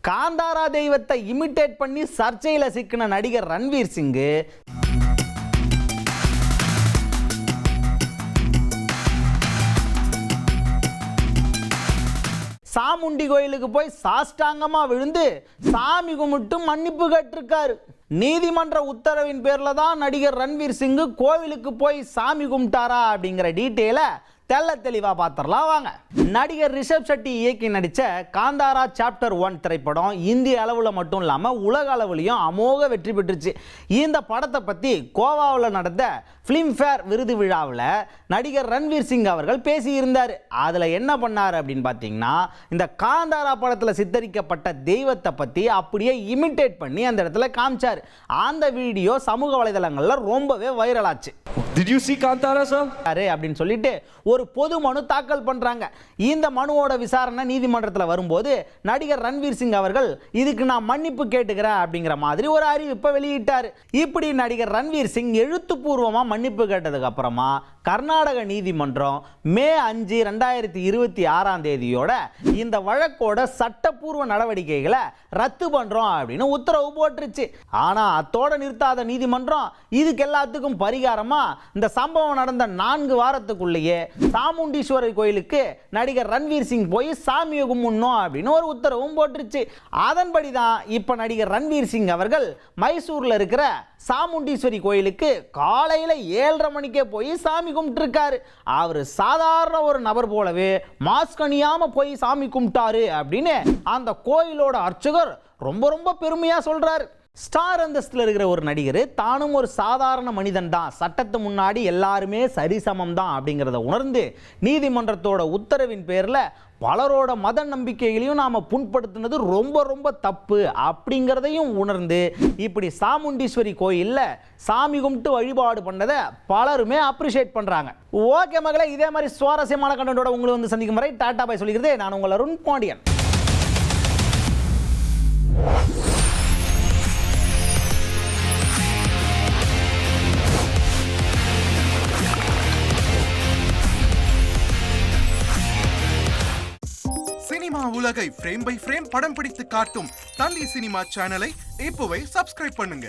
காந்தாரா தெய்வத்தை இமிட்டேட் பண்ணி சர்ச்சையில் சிக்கின நடிகர் ரன்வீர் சிங் சாமுண்டி கோயிலுக்கு போய் சாஷ்டாங்கமா விழுந்து சாமி கும்பிட்டு மன்னிப்பு கேட்டிருக்காரு. நீதிமன்ற உத்தரவின் பேர்ல தான் நடிகர் ரன்வீர் சிங் கோவிலுக்கு போய் சாமி கும்பிட்டாரா அப்படிங்கிற டீட்டெயிலை தெல்ல தெளிவா பார்த்துடலாம் வாங்க. நடிகர் ரிஷப் ஷெட்டி இயக்கி நடித்த காந்தாரா சாப்டர் 1 திரைப்படம் இந்திய அளவில் மட்டும் இல்லாமல் உலக அளவுலையும் அமோக வெற்றி பெற்றுச்சு. இந்த படத்தை பற்றி கோவாவில் நடந்த ஃபிலிம்ஃபேர் விருது விழாவில் நடிகர் ரன்வீர் சிங் அவர்கள் பேசியிருந்தார். அதில் என்ன பண்ணார் அப்படின்னு பார்த்தீங்கன்னா, இந்த காந்தாரா படத்தில் சித்தரிக்கப்பட்ட தெய்வத்தை பற்றி அப்படியே இமிட்டேட் பண்ணி அந்த இடத்துல காமிச்சார். அந்த வீடியோ சமூக வலைதளங்களில் ரொம்பவே வைரல் ஆச்சு. Did you see Kantara, sir? அப்படின்னு சொல்லிட்டு ஒரு பொது மனு தாக்கல் பண்றாங்க. இந்த மனுவோட விசாரணை நீதிமன்றத்தில் வரும்போது நடிகர் ரன்வீர் சிங் அவர்கள் இதுக்கு நான் மன்னிப்பு கேட்டுக்கிறேன் அப்படிங்கிற மாதிரி ஒரு அறிவிப்பை வெளியிட்டார். இப்படி நடிகர் ரன்வீர் சிங் எழுத்துப்பூர்வமா மன்னிப்பு கேட்டதுக்கு அப்புறமா கர்நாடக நீதிமன்றம் மே 5, 2026 இந்த வழக்கோட சட்டப்பூர்வ நடவடிக்கைகளை ரத்து பண்றோம் அப்படின்னு உத்தரவு போட்டுருச்சு. ஆனா அத்தோட நிறுத்தாத நீதிமன்றம் இதுக்கு எல்லாத்துக்கும் பரிகாரமா இந்த சம்பவம் நடந்த 4 வாரத்துக்குள்ளேயே சாமுண்டீஸ்வரர் கோயிலுக்கு நடிகர் ரன்வீர் சிங் போய் சாமியை கும்பிடணும் அப்படின்னு ஒரு உத்தரவும் போட்டுருச்சு. அதன்படி தான் இப்ப நடிகர் ரன்வீர் சிங் அவர்கள் மைசூர்ல இருக்கிற சாமுண்டீஸ்வரி கோயிலுக்கு காலையில் 7:30 மணிக்கே போய் சாமி கும்பிட்டுருக்காரு. அவர் சாதாரண ஒரு நபர் போலவே மாஸ்க் அணியாம போய் சாமி கும்பிட்டாரு அப்படின்னு அந்த கோயிலோட அர்ச்சகர் ரொம்ப பெருமையா சொல்றாரு. ஸ்டார் அந்தஸ்தில் இருக்கிற ஒரு நடிகர் தானும் ஒரு சாதாரண மனிதன் தான், சட்டத்து முன்னாடி எல்லாருமே சரிசமம் தான் அப்படிங்கிறத உணர்ந்து நீதிமன்றத்தோட உத்தரவின் பேரில் பலரோட மத நம்பிக்கைகளையும் நாம் புண்படுத்தினது ரொம்ப தப்பு அப்படிங்கிறதையும் உணர்ந்து இப்படி சாமுண்டீஸ்வரி கோயிலில் சாமி கும்பிட்டு வழிபாடு பண்ணதை பலருமே அப்ரிஷியேட் பண்ணுறாங்க. ஓகே மகளே, இதே மாதிரி சுவாரஸ்யமான கண்டென்ட்டோட உங்களை வந்து சந்திக்கும் வரை டாடா பாய் சொல்லிக்கிறதே நான் உங்கள் அருண் பாண்டியன். சினிமா உலகை ஃப்ரேம் பை ஃப்ரேம் படம் பிடித்து காட்டும் தந்தி சினிமா சேனலை இப்போவே சப்ஸ்கிரைப் பண்ணுங்க.